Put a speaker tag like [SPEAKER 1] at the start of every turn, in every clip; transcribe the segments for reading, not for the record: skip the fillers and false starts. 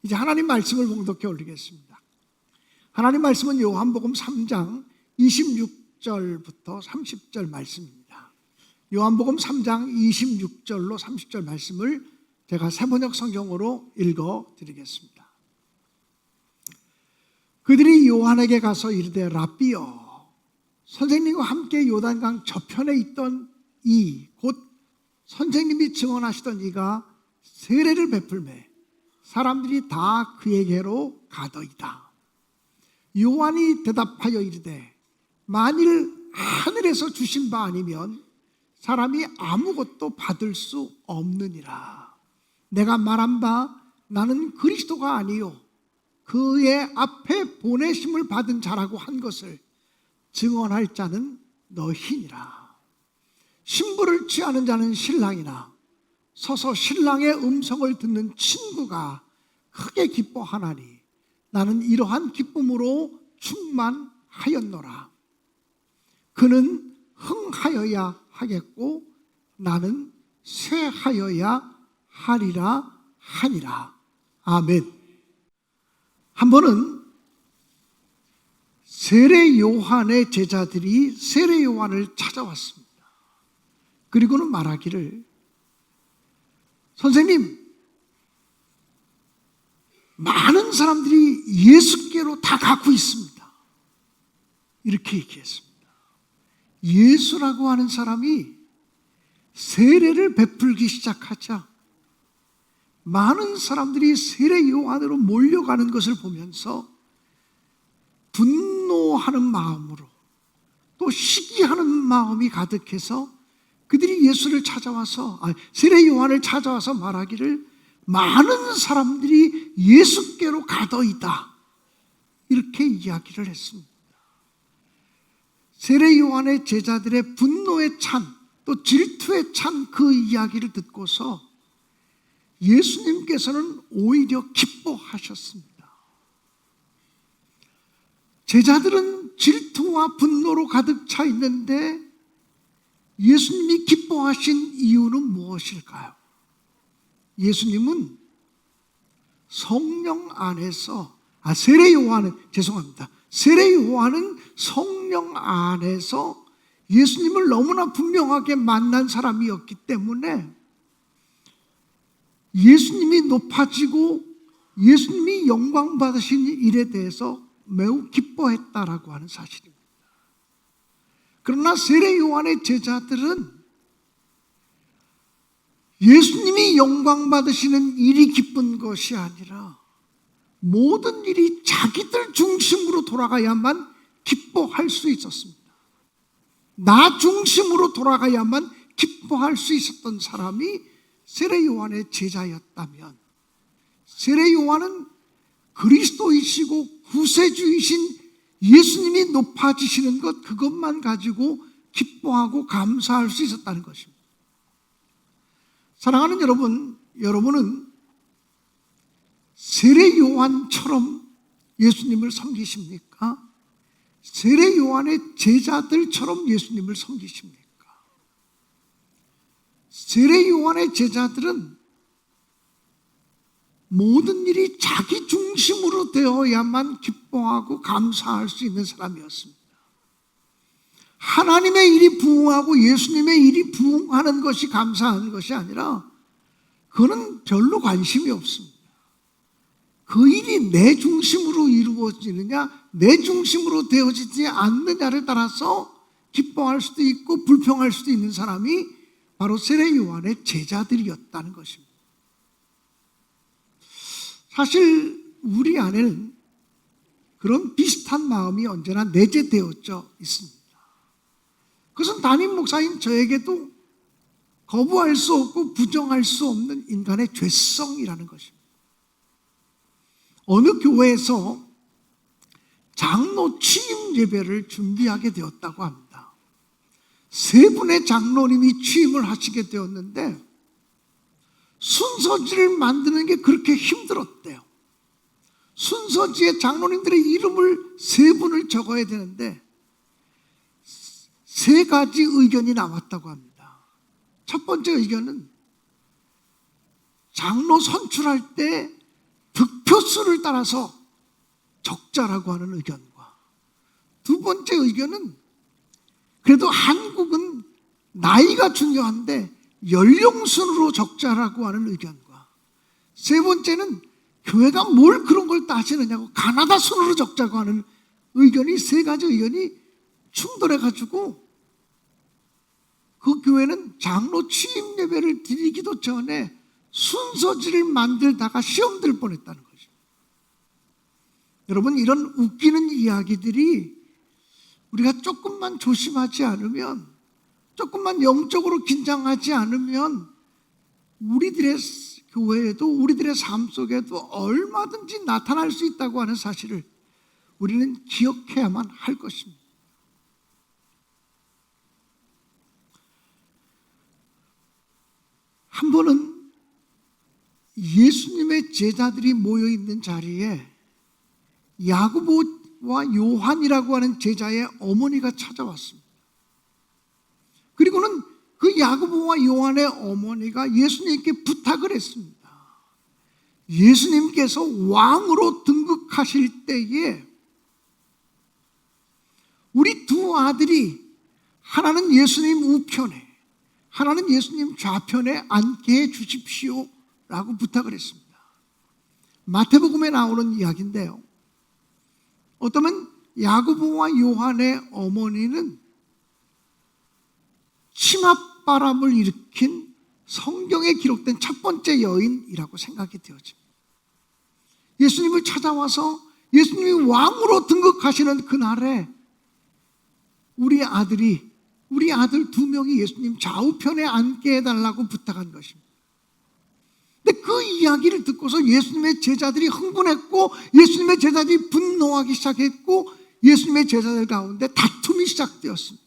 [SPEAKER 1] 이제 하나님 말씀을 봉독해 올리겠습니다. 하나님 말씀은 요한복음 3장 26절부터 30절 말씀입니다. 요한복음 3장 26절로 30절 말씀을 제가 새번역 성경으로 읽어 드리겠습니다. 그들이 요한에게 가서 이르되 랍비여, 선생님과 함께 요단강 저편에 있던 이 곧 선생님이 증언하시던 이가 세례를 베풀매 사람들이 다 그에게로 가더이다. 요한이 대답하여 이르되 만일 하늘에서 주신 바 아니면 사람이 아무것도 받을 수 없느니라. 내가 말한 바 나는 그리스도가 아니요 그의 앞에 보내심을 받은 자라고 한 것을 증언할 자는 너희니라. 신부를 취하는 자는 신랑이나 서서 신랑의 음성을 듣는 친구가 크게 기뻐하나니 나는 이러한 기쁨으로 충만하였노라. 그는 흥하여야 하겠고 나는 쇠하여야 하리라 하니라. 아멘. 한 번은 세례 요한의 제자들이 세례 요한을 찾아왔습니다. 그리고는 말하기를, 선생님, 많은 사람들이 예수께로 다 가고 있습니다. 이렇게 얘기했습니다. 예수라고 하는 사람이 세례를 베풀기 시작하자 많은 사람들이 세례 요한으로 몰려가는 것을 보면서 분노하는 마음으로 또 시기하는 마음이 가득해서 그들이 예수를 찾아와서 세례 요한을 찾아와서 말하기를 많은 사람들이 예수께로 가더이다. 이렇게 이야기를 했습니다. 세례 요한의 제자들의 분노에 찬 또 질투에 찬 그 이야기를 듣고서 예수님께서는 오히려 기뻐하셨습니다. 제자들은 질투와 분노로 가득 차 있는데 예수님이 기뻐하신 이유는 무엇일까요? 예수님은 성령 안에서 세례 요한은 성령 안에서 예수님을 너무나 분명하게 만난 사람이었기 때문에 예수님이 높아지고 예수님이 영광 받으신 일에 대해서 매우 기뻐했다라고 하는 사실입니다. 그러나 세례 요한의 제자들은 예수님이 영광 받으시는 일이 기쁜 것이 아니라 모든 일이 자기들 중심으로 돌아가야만 기뻐할 수 있었습니다. 나 중심으로 돌아가야만 기뻐할 수 있었던 사람이 세례 요한의 제자였다면, 세례 요한은 그리스도이시고 구세주이신 예수님이 높아지시는 것, 그것만 가지고 기뻐하고 감사할 수 있었다는 것입니다. 사랑하는 여러분, 여러분은 세례 요한처럼 예수님을 섬기십니까? 세례 요한의 제자들처럼 예수님을 섬기십니까? 세례 요한의 제자들은 모든 일이 자기 중심으로 되어야만 기뻐하고 감사할 수 있는 사람이었습니다. 하나님의 일이 부응하고 예수님의 일이 부응하는 것이 감사하는 것이 아니라 그거는 별로 관심이 없습니다. 그 일이 내 중심으로 이루어지느냐 내 중심으로 되어지지 않느냐를 따라서 기뻐할 수도 있고 불평할 수도 있는 사람이 바로 세례 요한의 제자들이었다는 것입니다. 사실 우리 안에는 그런 비슷한 마음이 언제나 내재되어져 있습니다. 그것은 담임 목사인 저에게도 거부할 수 없고 부정할 수 없는 인간의 죄성이라는 것입니다. 어느 교회에서 장로 취임 예배를 준비하게 되었다고 합니다. 세 분의 장로님이 취임을 하시게 되었는데 순서지를 만드는 게 그렇게 힘들었대요. 순서지에 장로님들의 이름을 세 분을 적어야 되는데 세 가지 의견이 나왔다고 합니다. 첫 번째 의견은 장로 선출할 때 득표 연령수를 따라서 적자라고 하는 의견과, 두 번째 의견은 그래도 한국은 나이가 중요한데 연령순으로 적자라고 하는 의견과, 세 번째는 교회가 뭘 그런 걸 따지느냐고 가나다 순으로 적자고 하는 의견이, 세 가지 의견이 충돌해가지고 그 교회는 장로 취임 예배를 드리기도 전에 순서지를 만들다가 시험 들 뻔했다는 거죠. 여러분, 이런 웃기는 이야기들이 우리가 조금만 조심하지 않으면, 조금만 영적으로 긴장하지 않으면 우리들의 교회에도, 우리들의 삶 속에도 얼마든지 나타날 수 있다고 하는 사실을 우리는 기억해야만 할 것입니다. 한 번은 예수님의 제자들이 모여 있는 자리에 야고보와 요한이라고 하는 제자의 어머니가 찾아왔습니다. 그리고는 그 야고보와 요한의 어머니가 예수님께 부탁을 했습니다. 예수님께서 왕으로 등극하실 때에 우리 두 아들이 하나는 예수님 우편에, 하나는 예수님 좌편에 앉게 해 주십시오 라고 부탁을 했습니다. 마태복음에 나오는 이야기인데요, 어쩌면 야고보와 요한의 어머니는 치맛바람을 일으킨 성경에 기록된 첫 번째 여인이라고 생각이 되어집니다. 예수님을 찾아와서 예수님이 왕으로 등극하시는 그날에 우리 아들 두 명이 예수님 좌우편에 앉게 해달라고 부탁한 것입니다. 근데 그 이야기를 듣고서 예수님의 제자들이 흥분했고, 예수님의 제자들이 분노하기 시작했고, 예수님의 제자들 가운데 다툼이 시작되었습니다.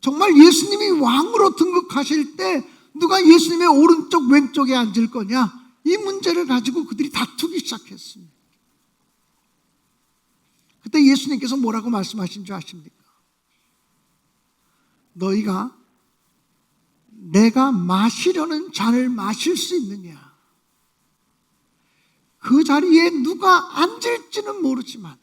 [SPEAKER 1] 정말 예수님이 왕으로 등극하실 때 누가 예수님의 오른쪽 왼쪽에 앉을 거냐, 이 문제를 가지고 그들이 다투기 시작했습니다. 그때 예수님께서 뭐라고 말씀하신 줄 아십니까? 너희가 내가 마시려는 잔을 마실 수 있느냐? 그 자리에 누가 앉을지는 모르지만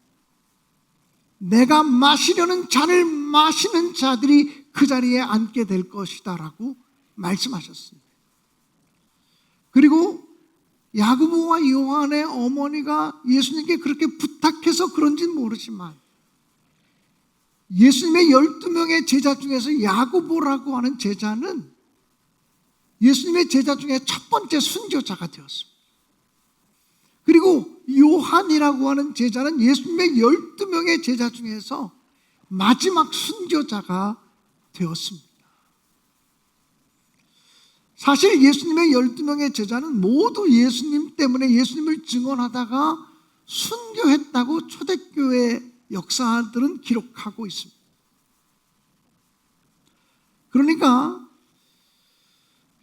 [SPEAKER 1] 내가 마시려는 잔을 마시는 자들이 그 자리에 앉게 될 것이다 라고 말씀하셨습니다. 그리고 야고보와 요한의 어머니가 예수님께 그렇게 부탁해서 그런지는 모르지만 예수님의 12명의 제자 중에서 야고보라고 하는 제자는 예수님의 제자 중에 첫 번째 순교자가 되었습니다. 그리고 요한이라고 하는 제자는 예수님의 12명의 제자 중에서 마지막 순교자가 되었습니다. 사실 예수님의 12명의 제자는 모두 예수님 때문에 예수님을 증언하다가 순교했다고 초대교회 역사들은 기록하고 있습니다. 그러니까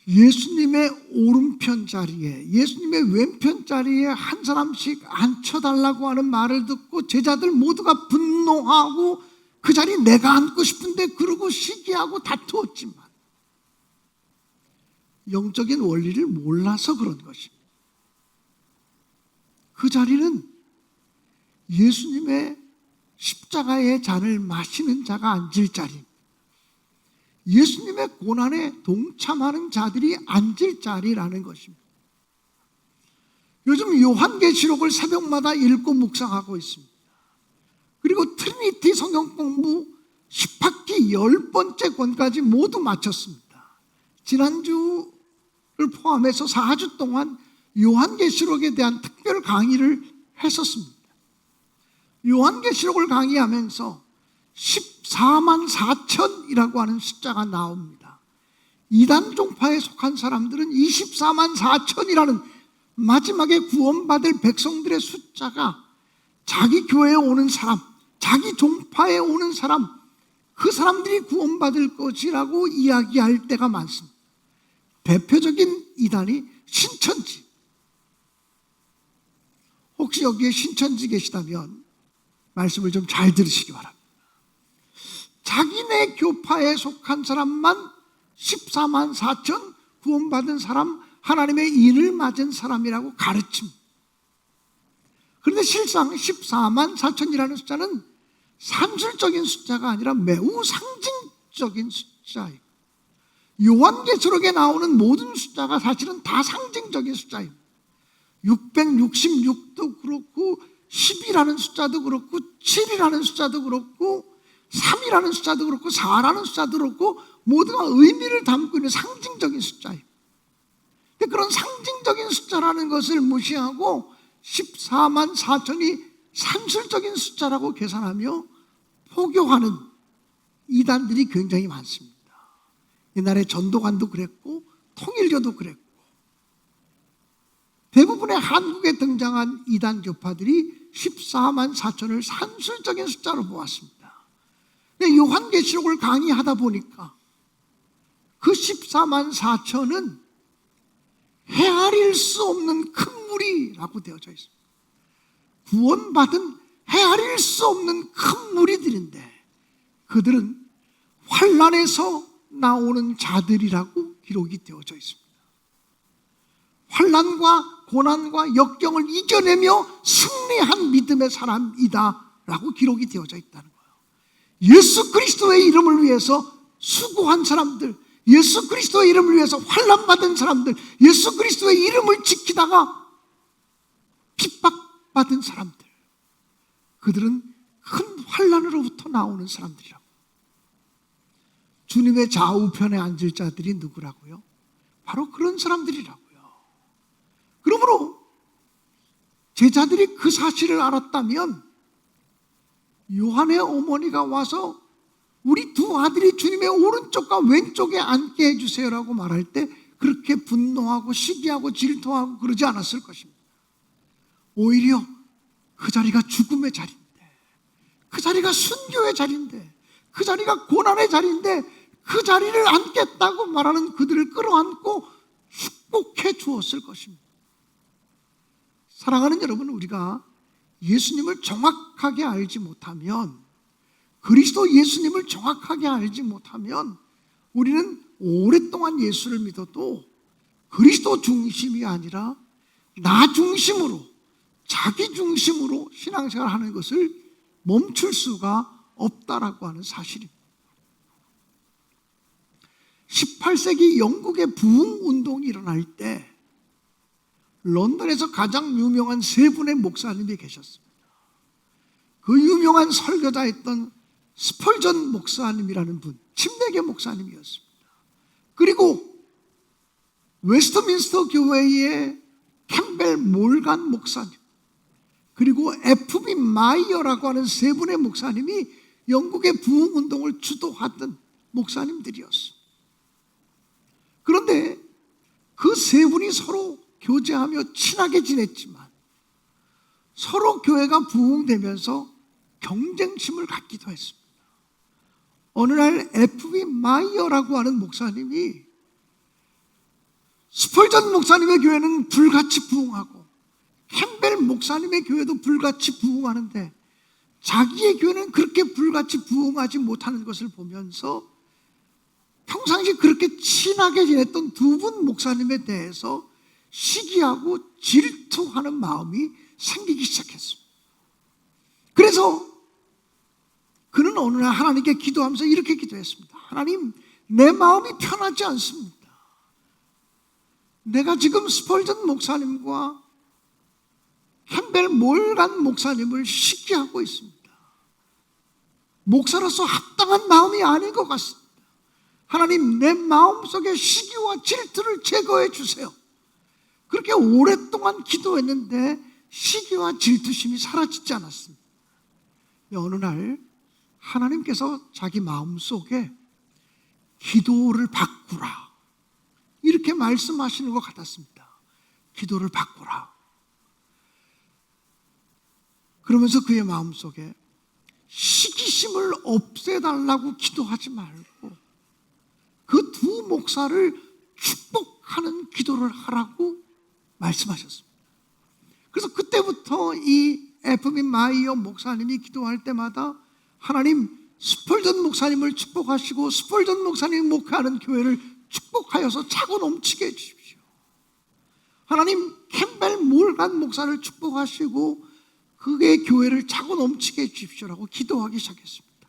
[SPEAKER 1] 예수님의 오른편 자리에, 예수님의 왼편 자리에 한 사람씩 앉혀달라고 하는 말을 듣고 제자들 모두가 분노하고 그 자리에 내가 앉고 싶은데 그러고 시기하고 다투었지만 영적인 원리를 몰라서 그런 것입니다. 그 자리는 예수님의 십자가의 잔을 마시는 자가 앉을 자리입니다. 예수님의 고난에 동참하는 자들이 앉을 자리라는 것입니다. 요즘 요한계시록을 새벽마다 읽고 묵상하고 있습니다. 그리고 트리니티 성경 공부 10학기 10번째 권까지 모두 마쳤습니다. 지난주를 포함해서 4주 동안 요한계시록에 대한 특별 강의를 했었습니다. 요한계시록을 강의하면서 14만 4천이라고 하는 숫자가 나옵니다. 이단 종파에 속한 사람들은 24만 4천이라는 마지막에 구원받을 백성들의 숫자가 자기 교회에 오는 사람, 자기 종파에 오는 사람, 그 사람들이 구원받을 것이라고 이야기할 때가 많습니다. 대표적인 이단이 신천지. 혹시 여기에 신천지 계시다면 말씀을 좀 잘 들으시기 바랍니다. 자기네 교파에 속한 사람만 14만 4천 구원받은 사람, 하나님의 인을 맞은 사람이라고 가르칩니다. 그런데 실상 14만 4천이라는 숫자는 산술적인 숫자가 아니라 매우 상징적인 숫자예요. 요한계시록에 나오는 모든 숫자가 사실은 다 상징적인 숫자예요. 666도 그렇고 10이라는 숫자도 그렇고 7이라는 숫자도 그렇고 3이라는 숫자도 그렇고 4라는 숫자도 그렇고 모두가 의미를 담고 있는 상징적인 숫자예요. 그런 상징적인 숫자라는 것을 무시하고 14만 4천이 산술적인 숫자라고 계산하며 포교하는 이단들이 굉장히 많습니다. 옛날에 전도관도 그랬고 통일교도 그랬고 대부분의 한국에 등장한 이단 교파들이 14만 4천을 산술적인 숫자로 보았습니다. 요한계시록을 강의하다 보니까 그 14만 4천은 헤아릴 수 없는 큰 무리라고 되어져 있습니다. 구원받은 헤아릴 수 없는 큰 무리들인데 그들은 환난에서 나오는 자들이라고 기록이 되어져 있습니다. 환난과 고난과 역경을 이겨내며 승리한 믿음의 사람이다 라고 기록이 되어져 있다는 거예요. 예수 그리스도의 이름을 위해서 수고한 사람들, 예수 그리스도의 이름을 위해서 환난받은 사람들, 예수 그리스도의 이름을 지키다가 핍박받은 사람들, 그들은 큰 환난으로부터 나오는 사람들이라고. 주님의 좌우편에 앉을 자들이 누구라고요? 바로 그런 사람들이라고요. 그러므로 제자들이 그 사실을 알았다면 요한의 어머니가 와서 우리 두 아들이 주님의 오른쪽과 왼쪽에 앉게 해주세요라고 말할 때 그렇게 분노하고 시기하고 질투하고 그러지 않았을 것입니다. 오히려 그 자리가 죽음의 자리인데, 그 자리가 순교의 자리인데, 그 자리가 고난의 자리인데 그 자리를 앉겠다고 말하는 그들을 끌어안고 축복해 주었을 것입니다. 사랑하는 여러분, 우리가 예수님을 정확하게 알지 못하면, 그리스도 예수님을 정확하게 알지 못하면 우리는 오랫동안 예수를 믿어도 그리스도 중심이 아니라 나 중심으로, 자기 중심으로 신앙생활을 하는 것을 멈출 수가 없다라고 하는 사실입니다. 18세기 영국의 부흥운동이 일어날 때 런던에서 가장 유명한 세 분의 목사님이 계셨습니다. 그 유명한 설교자였던 스펄전 목사님이라는 분, 침례교 목사님이었습니다. 그리고 웨스트민스터 교회의 캠벨 몰간 목사님, 그리고 F.B. 마이어라고 하는 세 분의 목사님이 영국의 부흥운동을 주도하던 목사님들이었습니다. 그런데 그 세 분이 서로 교제하며 친하게 지냈지만 서로 교회가 부흥되면서 경쟁심을 갖기도 했습니다. 어느 날 F.B. 마이어라고 하는 목사님이 스펄전 목사님의 교회는 불같이 부흥하고 캠벨 목사님의 교회도 불같이 부흥하는데 자기의 교회는 그렇게 불같이 부흥하지 못하는 것을 보면서 평상시 그렇게 친하게 지냈던 두 분 목사님에 대해서 시기하고 질투하는 마음이 생기기 시작했습니다. 그래서 그는 어느 날 하나님께 기도하면서 이렇게 기도했습니다. 하나님, 내 마음이 편하지 않습니다. 내가 지금 스펄전 목사님과 캠벨 몰간 목사님을 시기하고 있습니다. 목사로서 합당한 마음이 아닌 것 같습니다. 하나님, 내 마음속에 시기와 질투를 제거해 주세요. 그렇게 오랫동안 기도했는데 시기와 질투심이 사라지지 않았습니다. 어느 날 하나님께서 자기 마음속에 기도를 바꾸라, 이렇게 말씀하시는 것 같았습니다. 기도를 바꾸라. 그러면서 그의 마음속에 시기심을 없애달라고 기도하지 말고 그 두 목사를 축복하는 기도를 하라고 말씀하셨습니다. 그래서 그때부터 이 F.B. 마이어 목사님이 기도할 때마다 하나님, 스펄전 목사님을 축복하시고 스펄전 목사님이 목회하는 교회를 축복하여서 차고 넘치게 해주십시오. 하나님, 캠벨 몰간 목사를 축복하시고 그의 교회를 차고 넘치게 해주십시오라고 기도하기 시작했습니다.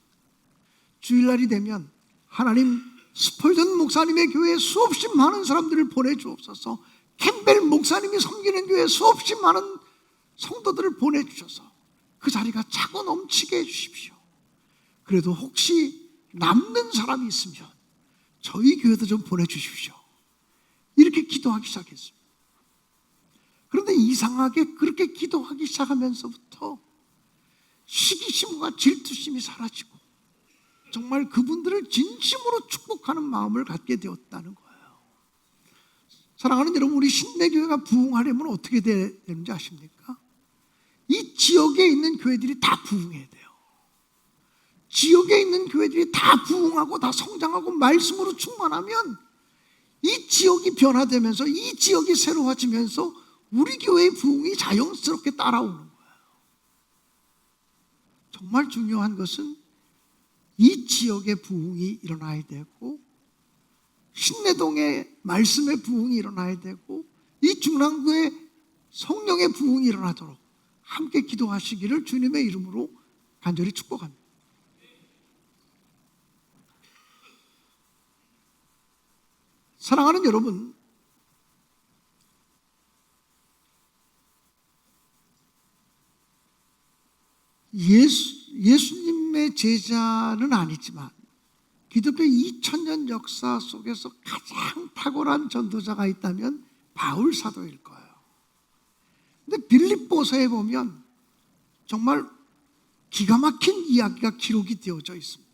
[SPEAKER 1] 주일날이 되면 하나님 스펄전 목사님의 교회에 수없이 많은 사람들을 보내주옵소서, 캠벨 목사님이 섬기는 교회에 수없이 많은 성도들을 보내주셔서 그 자리가 차고 넘치게 해주십시오. 그래도 혹시 남는 사람이 있으면 저희 교회도 좀 보내주십시오. 이렇게 기도하기 시작했습니다. 그런데 이상하게 그렇게 기도하기 시작하면서부터 시기심과 질투심이 사라지고 정말 그분들을 진심으로 축복하는 마음을 갖게 되었다는 거예요. 사랑하는 여러분, 우리 신내교회가 부흥하려면 어떻게 되는지 아십니까? 이 지역에 있는 교회들이 다 부흥해야 돼요. 지역에 있는 교회들이 다 부흥하고 다 성장하고 말씀으로 충만하면 이 지역이 변화되면서 이 지역이 새로워지면서 우리 교회의 부흥이 자연스럽게 따라오는 거예요. 정말 중요한 것은 이 지역의 부흥이 일어나야 되고, 신내동의 말씀의 부흥이 일어나야 되고, 이 중랑구의 성령의 부흥이 일어나도록 함께 기도하시기를 주님의 이름으로 간절히 축복합니다. 사랑하는 여러분, 예수님의 제자는 아니지만 기독교 2000년 역사 속에서 가장 탁월한 전도자가 있다면 바울 사도일 거예요. 근데 빌립보서에 보면 정말 기가 막힌 이야기가 기록이 되어져 있습니다.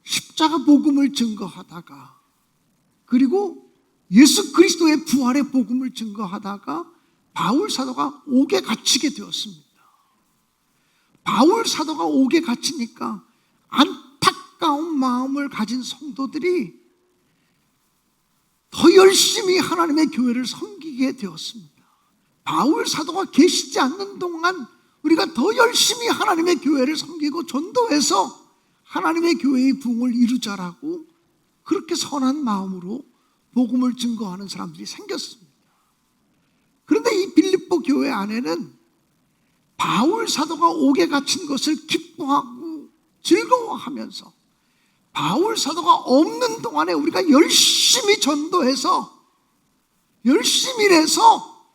[SPEAKER 1] 십자가 복음을 증거하다가, 그리고 예수 그리스도의 부활의 복음을 증거하다가 바울 사도가 옥에 갇히게 되었습니다. 바울 사도가 옥에 갇히니까 안타까운 마음을 가진 성도들이 더 열심히 하나님의 교회를 섬기게 되었습니다. 바울 사도가 계시지 않는 동안 우리가 더 열심히 하나님의 교회를 섬기고 전도해서 하나님의 교회의 부흥을 이루자라고 그렇게 선한 마음으로 복음을 증거하는 사람들이 생겼습니다. 그런데 이 빌립보 교회 안에는 바울 사도가 옥에 갇힌 것을 기뻐하고 즐거워하면서 바울 사도가 없는 동안에 우리가 열심히 전도해서 열심히 일해서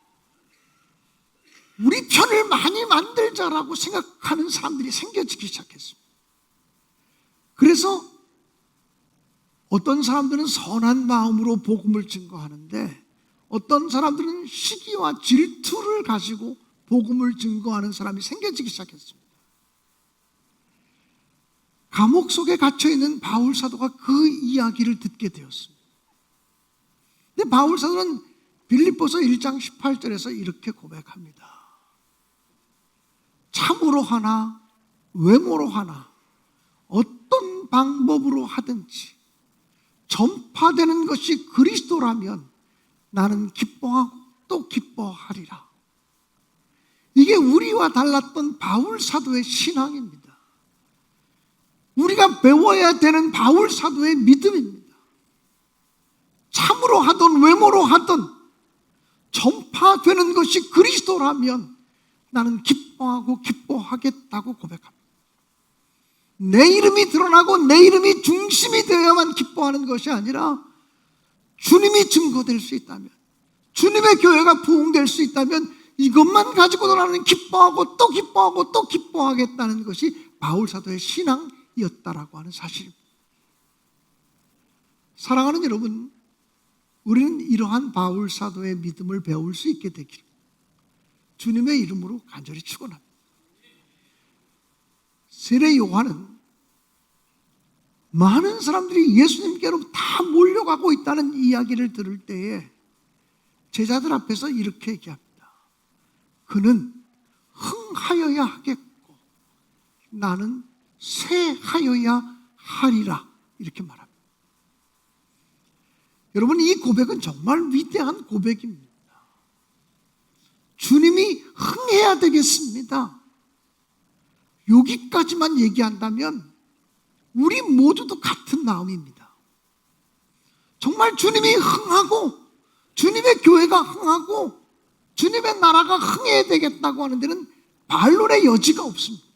[SPEAKER 1] 우리 편을 많이 만들자라고 생각하는 사람들이 생겨지기 시작했습니다. 그래서 어떤 사람들은 선한 마음으로 복음을 증거하는데 어떤 사람들은 시기와 질투를 가지고 복음을 증거하는 사람이 생겨지기 시작했습니다. 감옥 속에 갇혀있는 바울 사도가 그 이야기를 듣게 되었습니다. 근데 바울 사도는 빌립보서 1장 18절에서 이렇게 고백합니다. 참으로 하나 외모로 하나 어떤 방법으로 하든지 전파되는 것이 그리스도라면 나는 기뻐하고 또 기뻐하리라. 이게 우리와 달랐던 바울 사도의 신앙입니다. 우리가 배워야 되는 바울 사도의 믿음입니다. 참으로 하든 외모로 하든 전파되는 것이 그리스도라면 나는 기뻐하고 기뻐하겠다고 고백합니다. 내 이름이 드러나고 내 이름이 중심이 되어야만 기뻐하는 것이 아니라 주님이 증거될 수 있다면, 주님의 교회가 부흥될 수 있다면 이것만 가지고도 나는 기뻐하고 또 기뻐하고 또 기뻐하겠다는 것이 바울 사도의 신앙이었다라고 하는 사실입니다. 사랑하는 여러분, 우리는 이러한 바울 사도의 믿음을 배울 수 있게 되기를 주님의 이름으로 간절히 축원합니다. 세례 요한은 많은 사람들이 예수님께로 다 몰려가고 있다는 이야기를 들을 때에 제자들 앞에서 이렇게 얘기합니다. 그는 흥하여야 하겠고 나는 쇠하여야 하리라, 이렇게 말합니다. 여러분, 이 고백은 정말 위대한 고백입니다. 주님이 흥해야 되겠습니다. 여기까지만 얘기한다면 우리 모두도 같은 마음입니다. 정말 주님이 흥하고 주님의 교회가 흥하고 주님의 나라가 흥해야 되겠다고 하는 데는 반론의 여지가 없습니다.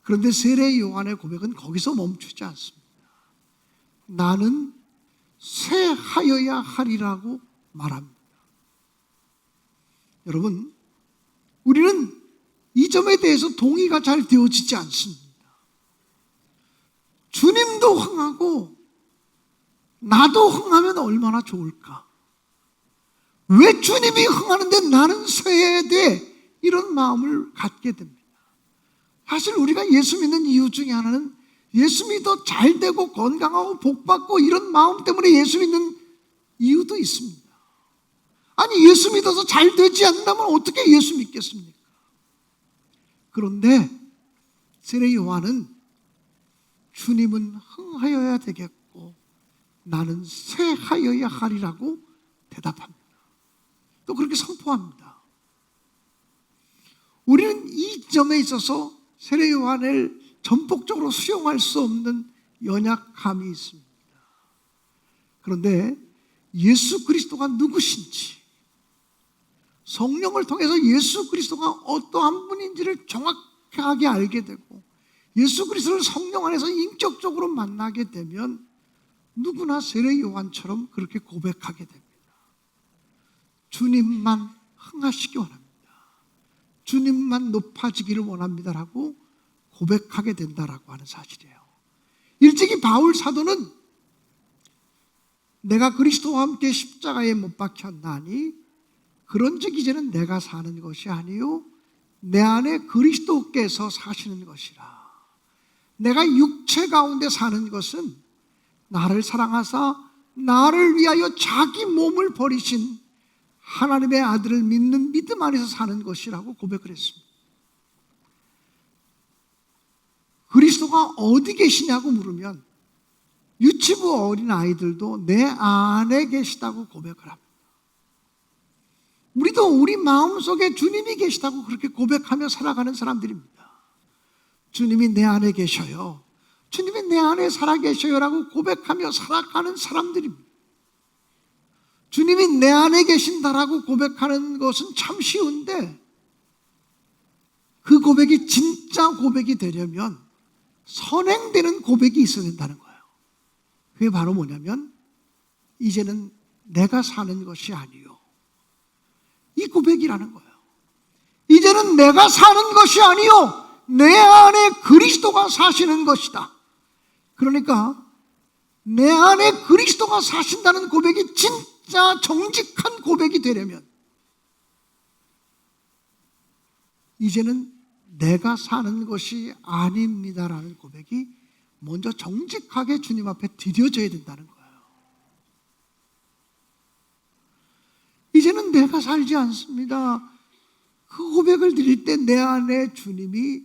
[SPEAKER 1] 그런데 세례 요한의 고백은 거기서 멈추지 않습니다. 나는 쇠하여야 하리라고 말합니다. 여러분, 우리는 이 점에 대해서 동의가 잘 되어지지 않습니다. 주님도 흥하고 나도 흥하면 얼마나 좋을까? 왜 주님이 흥하는데 나는 쇠해야 돼? 이런 마음을 갖게 됩니다. 사실 우리가 예수 믿는 이유 중에 하나는 예수 믿어 잘 되고 건강하고 복받고 이런 마음 때문에 예수 믿는 이유도 있습니다. 아니, 예수 믿어서 잘 되지 않는다면 어떻게 예수 믿겠습니까? 그런데 세례 요한은 주님은 흥하여야 되겠고 나는 쇠하여야 하리라고 대답합니다. 또 그렇게 선포합니다. 우리는 이 점에 있어서 세례 요한을 전폭적으로 수용할 수 없는 연약함이 있습니다. 그런데 예수 그리스도가 누구신지, 성령을 통해서 예수 그리스도가 어떠한 분인지를 정확하게 알게 되고 예수 그리스도를 성령 안에서 인격적으로 만나게 되면 누구나 세례 요한처럼 그렇게 고백하게 됩니다. 주님만 흥하시기 원합니다. 주님만 높아지기를 원합니다라고 고백하게 된다라고 하는 사실이에요. 일찍이 바울 사도는 내가 그리스도와 함께 십자가에 못 박혔나니 그런즉 이제는 내가 사는 것이 아니요 내 안에 그리스도께서 사시는 것이라. 내가 육체 가운데 사는 것은 나를 사랑하사 나를 위하여 자기 몸을 버리신 하나님의 아들을 믿는 믿음 안에서 사는 것이라고 고백을 했습니다. 그리스도가 어디 계시냐고 물으면 유치부 어린 아이들도 내 안에 계시다고 고백을 합니다. 우리도 우리 마음속에 주님이 계시다고 그렇게 고백하며 살아가는 사람들입니다. 주님이 내 안에 계셔요. 주님이 내 안에 살아계셔요라고 고백하며 살아가는 사람들입니다. 주님이 내 안에 계신다라고 고백하는 것은 참 쉬운데 그 고백이 진짜 고백이 되려면 선행되는 고백이 있어야 된다는 거예요. 그게 바로 뭐냐면 이제는 내가 사는 것이 아니요 이 고백이라는 거예요. 이제는 내가 사는 것이 아니요 내 안에 그리스도가 사시는 것이다. 그러니까 내 안에 그리스도가 사신다는 고백이 진짜 정직한 고백이 되려면 이제는 내가 사는 것이 아닙니다라는 고백이 먼저 정직하게 주님 앞에 드려져야 된다는 거예요. 이제는 내가 살지 않습니다. 그 고백을 드릴 때 내 안에 주님이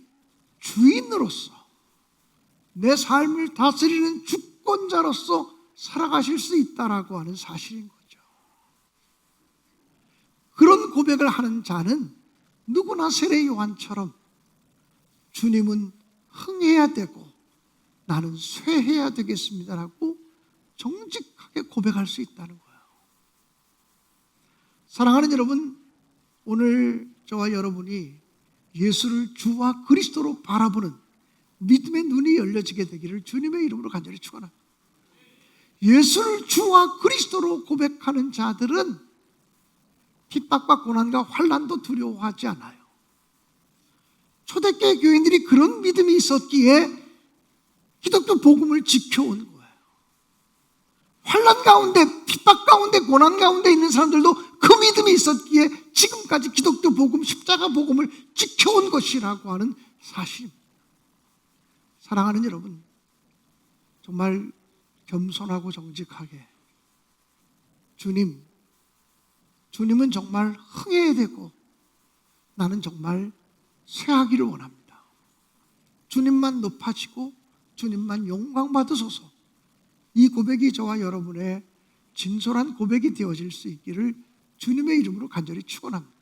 [SPEAKER 1] 주인으로서 내 삶을 다스리는 주권자로서 살아가실 수 있다라고 하는 사실인 거죠. 그런 고백을 하는 자는 누구나 세례 요한처럼 주님은 흥해야 되고 나는 쇠해야 되겠습니다라고 정직하게 고백할 수 있다는 거예요. 사랑하는 여러분, 오늘 저와 여러분이 예수를 주와 그리스도로 바라보는 믿음의 눈이 열려지게 되기를 주님의 이름으로 간절히 축원합니다. 예수를 주와 그리스도로 고백하는 자들은 핍박과 고난과 환난도 두려워하지 않아요. 초대교회 교인들이 그런 믿음이 있었기에 기독교 복음을 지켜온 거예요. 환난 가운데, 핍박 가운데, 고난 가운데 있는 사람들도 그 믿음이 있었기에 지금까지 기독교 복음, 십자가 복음을 지켜온 것이라고 하는 사실입니다. 사랑하는 여러분, 정말 겸손하고 정직하게 주님은 정말 흥해야 되고 나는 정말 쇠하기를 원합니다. 주님만 높아지고 주님만 영광 받으소서. 이 고백이 저와 여러분의 진솔한 고백이 되어질 수 있기를 주님의 이름으로 간절히 축원합니다.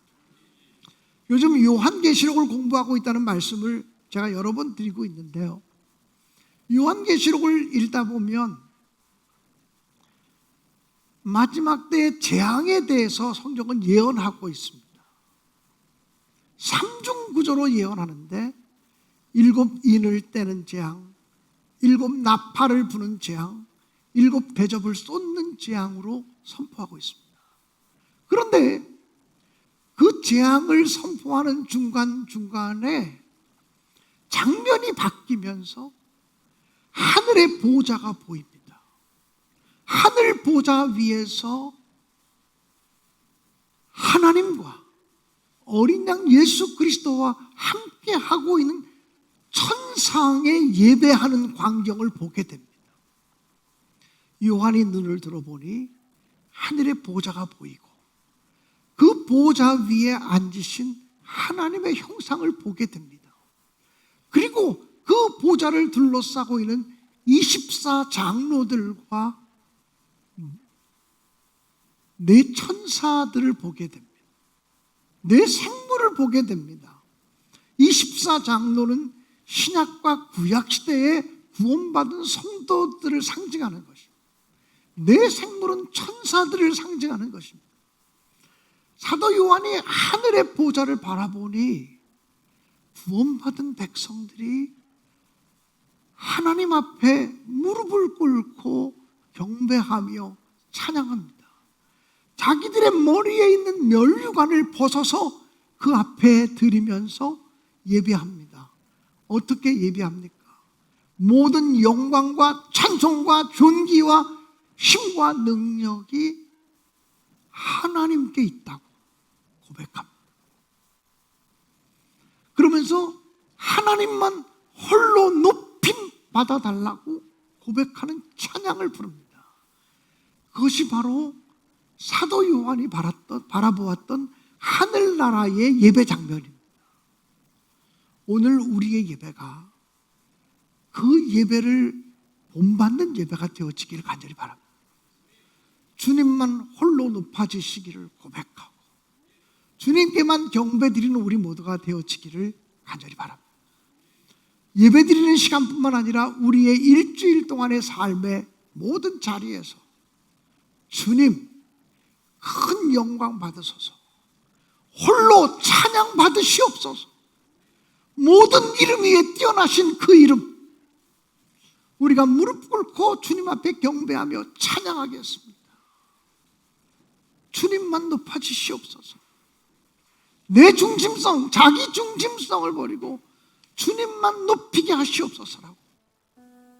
[SPEAKER 1] 요즘 요한계시록을 공부하고 있다는 말씀을 제가 여러 번 드리고 있는데요. 요한계시록을 읽다 보면 마지막 때의 재앙에 대해서 성경은 예언하고 있습니다. 삼중구조로 예언하는데 7 인을 떼는 재앙, 7 나팔을 부는 재앙, 7 대접을 쏟는 재앙으로 선포하고 있습니다. 그런데 그 재앙을 선포하는 중간중간에 장면이 바뀌면서 하늘의 보좌가 보입니다. 하늘 보좌 위에서 하나님과 어린 양 예수 그리스도와 함께 하고 있는 천상의 예배하는 광경을 보게 됩니다. 요한이 눈을 들어보니 하늘의 보좌가 보이고 그 보좌 위에 앉으신 하나님의 형상을 보게 됩니다. 그리고 그 보좌를 둘러싸고 있는 24 장로들과 네 천사들을 보게 됩니다. 네 생물을 보게 됩니다. 24 장로는 신약과 구약 시대에 구원받은 성도들을 상징하는 것입니다. 네 생물은 천사들을 상징하는 것입니다. 사도 요한이 하늘의 보좌를 바라보니 구원받은 백성들이 하나님 앞에 무릎을 꿇고 경배하며 찬양합니다. 자기들의 머리에 있는 면류관을 벗어서 그 앞에 드리면서 예배합니다. 어떻게 예배합니까? 모든 영광과 찬송과 존귀와 힘과 능력이 하나님께 있다고 고백합니다. 그러면서 하나님만 홀로 높임 받아달라고 고백하는 찬양을 부릅니다. 그것이 바로 사도 요한이 바라보았던 하늘나라의 예배 장면입니다. 오늘 우리의 예배가 그 예배를 본받는 예배가 되어지기를 간절히 바랍니다. 주님만 홀로 높아지시기를 고백하고 주님께만 경배드리는 우리 모두가 되어지기를 간절히 바랍니다. 예배드리는 시간뿐만 아니라 우리의 일주일 동안의 삶의 모든 자리에서 주님 큰 영광 받으소서, 홀로 찬양 받으시옵소서, 모든 이름 위에 뛰어나신 그 이름 우리가 무릎 꿇고 주님 앞에 경배하며 찬양하겠습니다. 주님만 높아지시옵소서. 내 중심성, 자기 중심성을 버리고 주님만 높이게 하시옵소서라고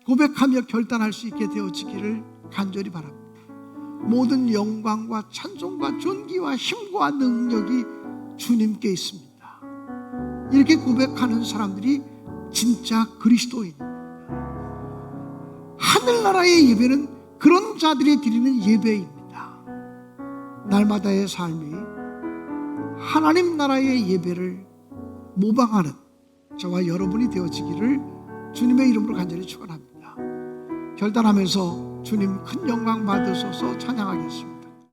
[SPEAKER 1] 고백하며 결단할 수 있게 되어지기를 간절히 바랍니다. 모든 영광과 찬송과 존귀와 힘과 능력이 주님께 있습니다. 이렇게 고백하는 사람들이 진짜 그리스도인입니다. 하늘나라의 예배는 그런 자들이 드리는 예배입니다. 날마다의 삶이 하나님 나라의 예배를 모방하는 저와 여러분이 되어지기를 주님의 이름으로 간절히 축원합니다. 결단하면서 주님 큰 영광 받으소서 찬양하겠습니다.